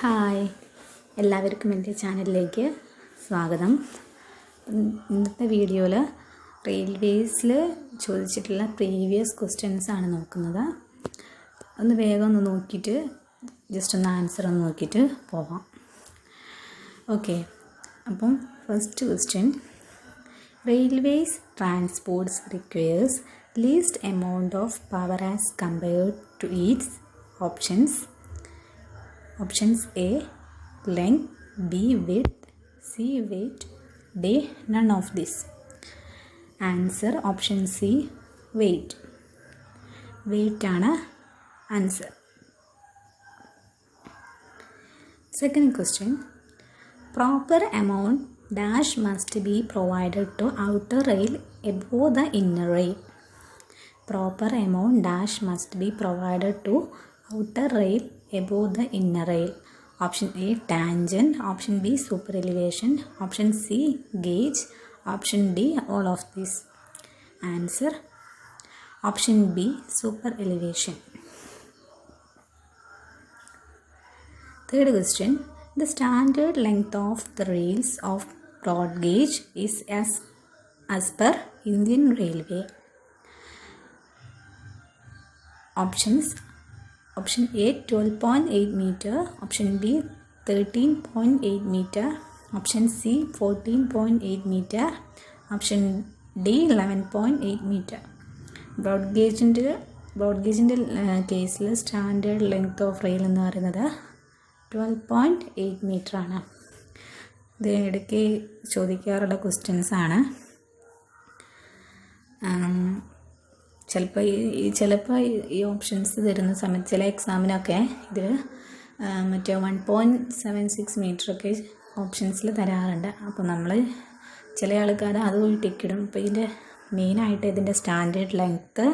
Hi, എല്ലാവർക്കും എൻ്റെ ചാനലിലേക്ക് സ്വാഗതം. ഇന്നത്തെ വീഡിയോയിൽ റെയിൽവേസിൽ ചോദിച്ചിട്ടുള്ള പ്രീവിയസ് ക്വസ്റ്റ്യൻസ് ആണ് നോക്കുന്നത്. ഒന്ന് വേഗം ഒന്ന് നോക്കിയിട്ട് ജസ്റ്റ് ഒന്ന് ആൻസർ ഒന്ന് നോക്കിയിട്ട് പോവാം. ഓക്കെ, അപ്പം first question, railways transports requires least amount of power as compared to its options. Options A, length, B, width, C, weight, D, none of this. Answer option C, weight. Weight ആണ് answer. Second question, proper amount dash must be provided to outer rail above the inner rail. Proper amount dash must be provided to outer rail above the inner rail. Option A, tangent. Option B, super elevation. Option C, gauge. Option D, all of this. Answer option B, super elevation. Third question, the standard length of the rails of broad gauge is as per Indian Railway. Options: Option A, 12.8 meter. Option B, 13.8 meter. Option C, 14.8 meter. Option D, 11.8 meter. Broad ഗേജിൻ്റെ കേസിൽ standard length of rail എന്ന് പറയുന്നത് 12.8 metre ആണ്. ഇത് ഇടയ്ക്ക് ചോദിക്കാറുള്ള questions ആണ്. ചിലപ്പോൾ ഈ options തരുന്ന സമയത്ത് ചില എക്സാമിനൊക്കെ ഇത് മറ്റേ 1.76 മീറ്ററൊക്കെ ഓപ്ഷൻസിൽ തരാറുണ്ട്. അപ്പോൾ നമ്മൾ ചില ആൾക്കാർ അതുപോലെ ടിക്കിടും. അപ്പോൾ ഇതിൻ്റെ മെയിനായിട്ട് ഇതിൻ്റെ സ്റ്റാൻഡേർഡ് ലെങ്ത്ത്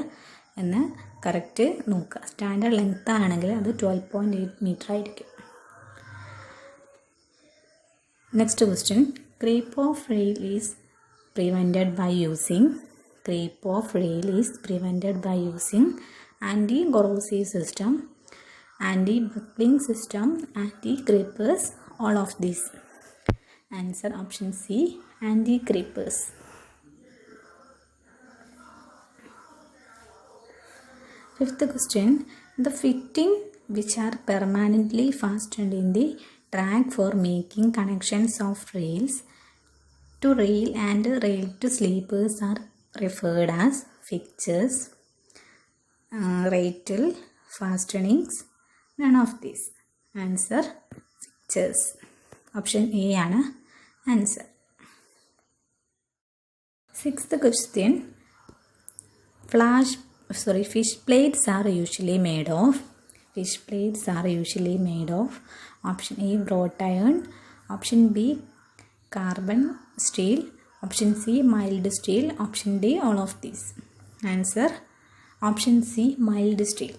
എന്ന് കറക്റ്റ് നോക്കുക. സ്റ്റാൻഡേർഡ് ലെങ്ത്ത് ആണെങ്കിൽ അത് 12.8 മീറ്റർ ആയിരിക്കും. Next question, creep of rail is prevented by using. Creep of rail is prevented by using anti-corrosive system, anti-buckling system, anti-creepers, all of these. Answer option C, anti-creepers. Fifth question, the fitting which are permanently fastened in the track for making connections of rails to rail and rail to sleepers are referred as fixtures, rail fastenings, none of these. Answer fixtures. Option A ആണ് answer. Sixth question, fish plates are usually made of. Fish plates are usually made of. Option A, wrought iron. Option B, carbon steel. Option C, mild steel. Option D, all of these. Answer option C, mild steel.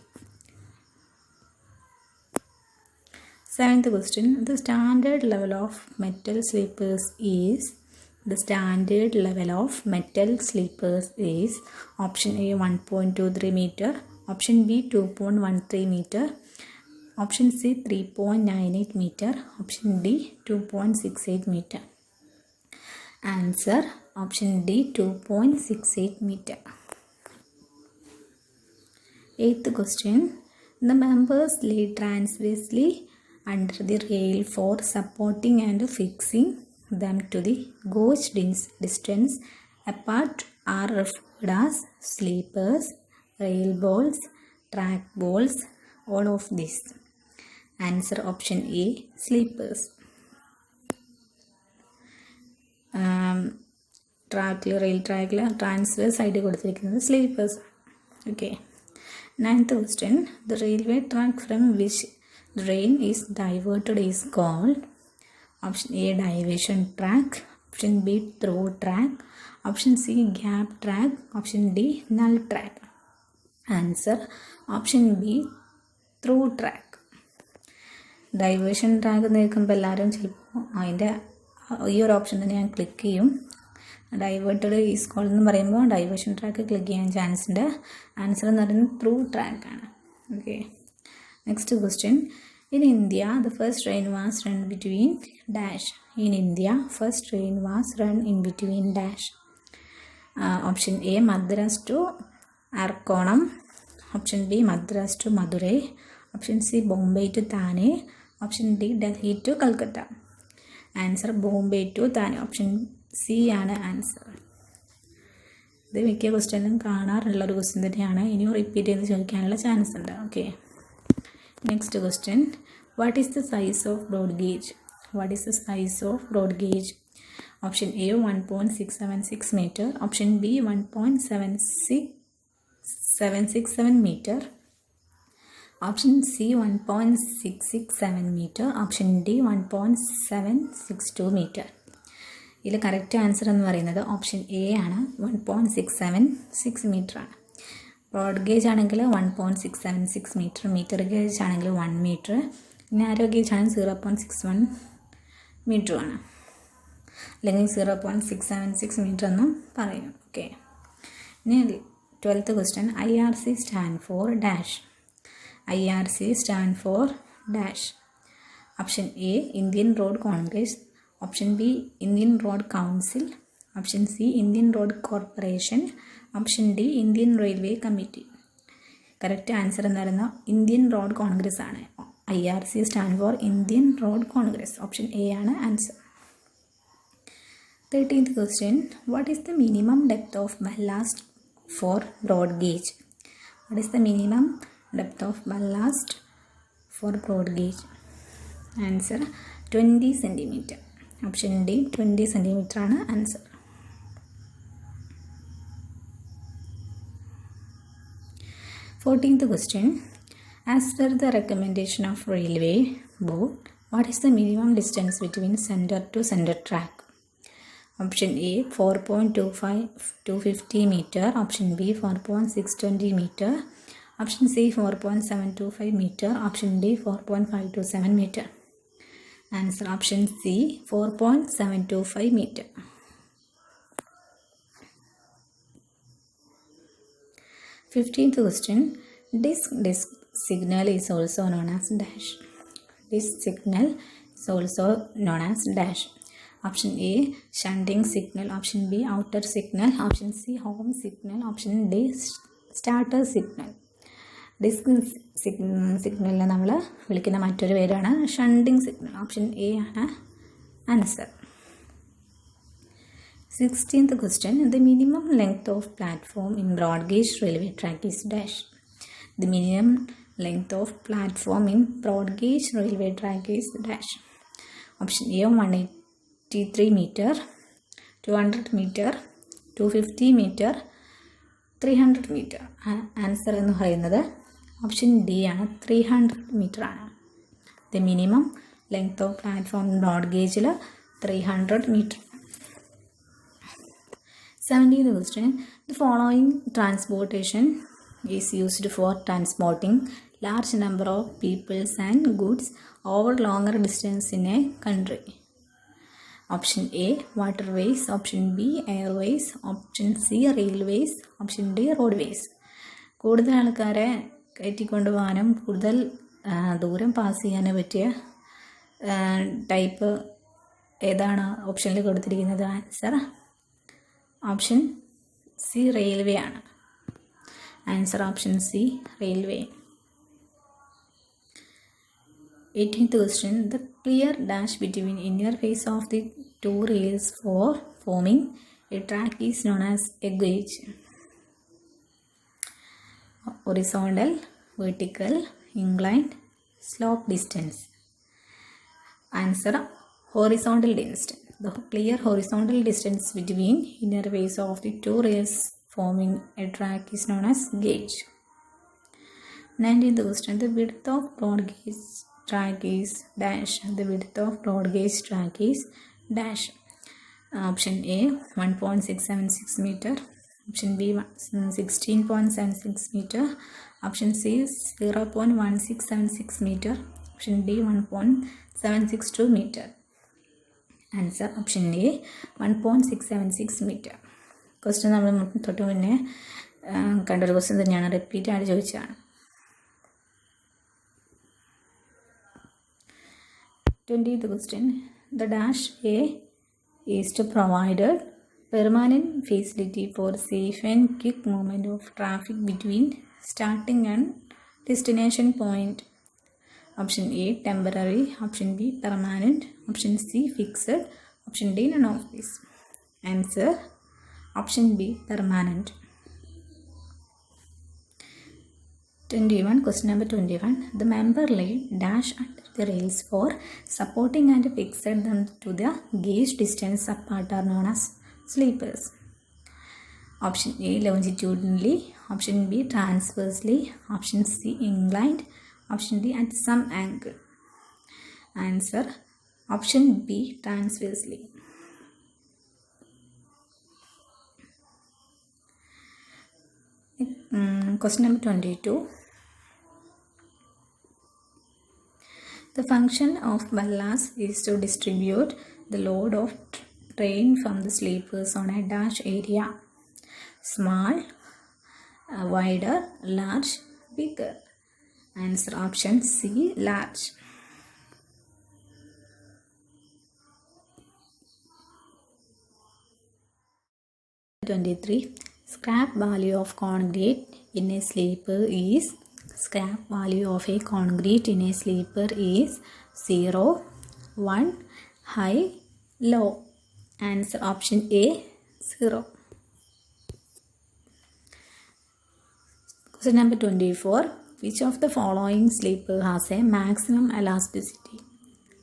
Seventh question, the standard level of metal sleepers is. The standard level of metal sleepers is option A, 1.23 meter. Option B, 2.13 meter. Option C, 3.98 meter. Option D, 2.68 meter. Answer option D, 2.68 meter. Eighth question, the members lay transversely under the rail for supporting and fixing them to the gauge distance apart are referred as sleepers, rail balls, track balls, all of this. Answer option A, sleepers. Rail ട്രാക്കിൽ transverse ആയിട്ട് കൊടുത്തിരിക്കുന്നത് sleepers. Okay, ninth question, the railway track from which the train is diverted is called. Option A, diversion track. Option B, through track. Option C, gap track. Option D, null track. Answer option B, through track. Diversion track നിൽക്കുമ്പോൾ എല്ലാവരും ചിലപ്പോൾ അതിൻ്റെ ഈ ഒരു option തന്നെ ഞാൻ click ചെയ്യും. Diverted is cold എന്ന് പറയുമ്പോൾ ഡൈവേഷൻ ട്രാക്ക് ക്ലിക്ക് ചെയ്യാൻ ചാൻസ് ഉണ്ട്. ആൻസർ എന്ന് പറയുന്നത് ത്രൂ ട്രാക്കാണ്. Okay, next question, In India, the first train was run between dash. In India, first train was run in between dash. Option A, Madras to Arkonam. Option B, Madras to Madurai. Option C, Bombay to Thane. Option D, Delhi to Calcutta. Answer Bombay to Thane. Option C ആണ് answer. ഇത് മിക്ക ക്വസ്റ്റ്യനിലും കാണാറുള്ളൊരു question തന്നെയാണ്. ഇനിയും repeat ചെയ്ത് ചോദിക്കാനുള്ള chance ഉണ്ട്. Okay, next question. What is the size of broad gauge? What is the size of broad gauge? Option A 1.676 metre. Option B 1.767 metre. Option C 1.667 metre. Option D 1.762 metre. ഇതിൽ correct answer എന്ന് പറയുന്നത് option A ആണ്. 1.676 metre ആണ്. Broad gauge ആണെങ്കിൽ 1.676 metre, metre gauge ആണെങ്കിൽ 1 metre, narrow gauge ആണെങ്കിൽ 0.61 മീറ്ററുമാണ്, അല്ലെങ്കിൽ 0.676 metre എന്നും പറയും. ഓക്കെ, ഇനി 12th question. IRC stand for dash. IRC stand for dash. Option A Indian road Congress. Option B Indian road council. Option C Indian road corporation. Option D Indian railway committee. Correct answer എന്ന് പറയുന്നത് Indian road Congress ആണ്. IRC stand for Indian road Congress. Option A ആണ് answer. 13th question. What is the minimum depth of ballast for broad gauge? What is the minimum depth of ballast for broad gauge? Answer 20 cm. Option D 20 cm ആണ് answer. 14th question. As per the recommendation of Railway Board, what is the minimum distance between center to center track? Option A 4.250 meter. Option B 4.620 meter. Option C 4.725 meter. Option D 4.527 meter. Answer option C 4.725 meter. 15th question. Disc signal is also known as dash. Disc signal is also known as dash. Option A shunting signal. Option B outer signal. Option C home signal. Option D starter signal. Disc സിഗ്നലിനെ നമ്മൾ വിളിക്കുന്ന മറ്റൊരു പേരാണ് shunting signal. Option A ആണ് answer. 16th question. The minimum length of platform in broad gauge railway track is dash. The minimum length of platform in broad gauge railway track is dash. Option A 183 meter, 200 meter, 250 meter, 300 meter. Answer എന്ന് പറയുന്നത് option D ആണ്, 300 metre ആണ്. The minimum length of platform broad ഗേജിൽ 300 metre. 17th question. The following transportation is used for transporting large number of peoples and goods over longer distance in a country. Option A waterways. Option B airways. Option C railways. Option D roadways. കൂടുതൽ ആൾക്കാരെ കയറ്റിക്കൊണ്ടുപോകാനും കൂടുതൽ ദൂരം pass ചെയ്യാനും പറ്റിയ type ഏതാണ് ഓപ്ഷനിൽ കൊടുത്തിരിക്കുന്നത്? Answer option C railway ആണ്. Answer option C railway. 18th question. The clear dash between inner face of the two rails for forming a track is known as a gauge. Horizontal, vertical, inclined, slope distance. Answer horizontal distance. The clear horizontal distance between inner face of the two rails forming a track is known as gauge. 19th question. The width of broad gauge track is dash. The width of broad gauge track is dash. Option A 1.676 meter. Option B 16.76 meter. Option C 0.1676 meter. Option D 1.762 meter. Answer option A 1.676 meter. Question നമ്മൾ തൊട്ട് മുന്നേ കണ്ടൊരു question തന്നെയാണ്, repeat ആയിട്ട് ചോദിച്ചതാണ്. 20th question. The dash A is to provided permanent facility for safe and quick movement of traffic between starting and destination point. Option A temporary, option B permanent, option C fixed, option D none of this. Answer option B permanent. 21. Question number 21. The member laid dash under the rails for supporting and fixed them to the gauge distance apart are known as sleepers. Option A longitudinally, option B transversely, option C inclined, option D at some angle. Answer option B transversely. Question number 22. The function of ballast is to distribute the load of train from the sleepers on a dash area. Small, wider, large, bigger. Answer option C large. 23. Scrap value of concrete in a sleeper is 0, 1, high, low. Answer option A 0. Question number 24. Which of the following sleeper has a maximum elasticity?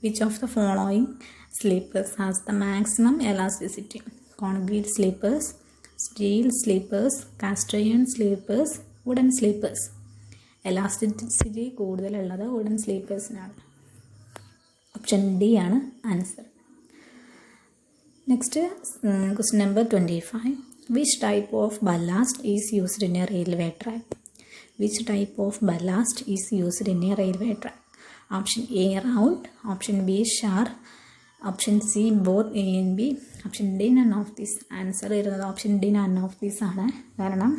Which of the following sleepers has the maximum elasticity? Concrete sleepers, steel sleepers, cast iron sleepers, wooden sleepers. Elasticity കൂടുതലുള്ളത് wooden sleepersനാണ്. Option D ആണ് answer. Next question number 25. Which type of ballast is used in a railway track? Which type of ballast is used in a railway track? Option A round, option B sharp, option C both A and B, option D none of this. Answer വരുന്നത് option D none of these ആണ്. കാരണം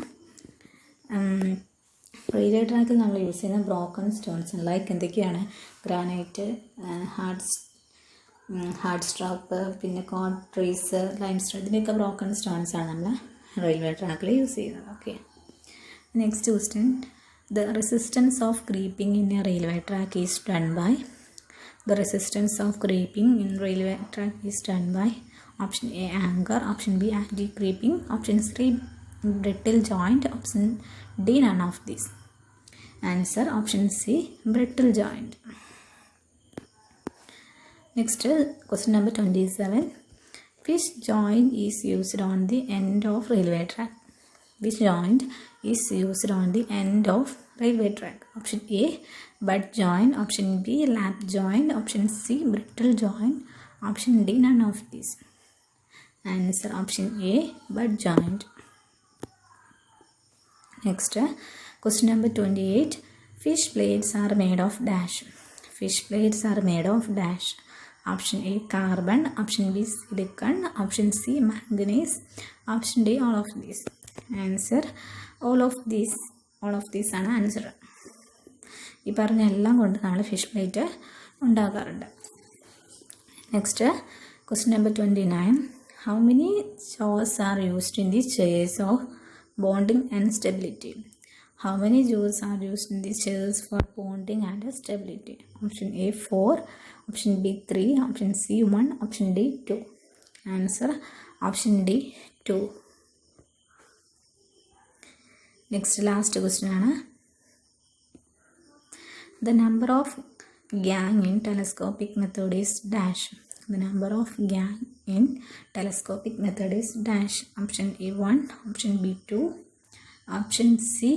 railway ട്രാക്കിൽ നമ്മൾ use ചെയ്യുന്ന broken stones like എന്തൊക്കെയാണ്? Granite, hard strap, പിന്നെ കോൺട്രീസ്, limestone, ഇതിൻ്റെയൊക്കെ ബ്രോക്കൺ സ്റ്റോൺസ് ആണ് നമ്മൾ റെയിൽവേ ട്രാക്കിൽ യൂസ് ചെയ്യുന്നത്. Okay. Next question. The resistance of creeping in a railway track is done by. The resistance of creeping in railway track is done by option A anchor, option B anti-creeping, option C brittle joint, option D none of these. Answer option C brittle joint. Next question number 27. Which joint is used on the end of railway track? Which joint is used on the end of railway track? Option A butt joint, option B lap joint, option C brittle joint, option D none of these. Answer option A butt joint. Next question number 28. Fish plates are made of dash. Fish plates are made of dash. Option A carbon, option B silicon, option C manganese, option D all of these. Answer all of these ആണ് answer. ഈ പറഞ്ഞ എല്ലാം കൊണ്ട് നമ്മൾ fish plate ഉണ്ടാക്കാറുണ്ട്. Next question number 29. How many jaws are used in the chairs of bonding and stability? How many jaws are used in the chairs for bonding and stability? Option A 4, option B 3, option C 1, option D 2. Answer option D 2. Next last question ആണ്. The number of gang in telescopic method is dash. The number of gang in telescopic method is dash. Option A 1, option B 2, option C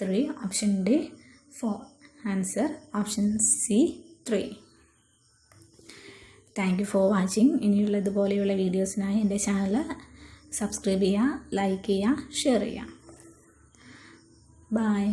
3, option D 4. Answer option C 3. Thank you for watching. ഇനിയുള്ള ഇതുപോലെയുള്ള വീഡിയോസിനായി എൻ്റെ channel subscribe ചെയ്യുക, like ചെയ്യുക, share ചെയ്യുക. Bye.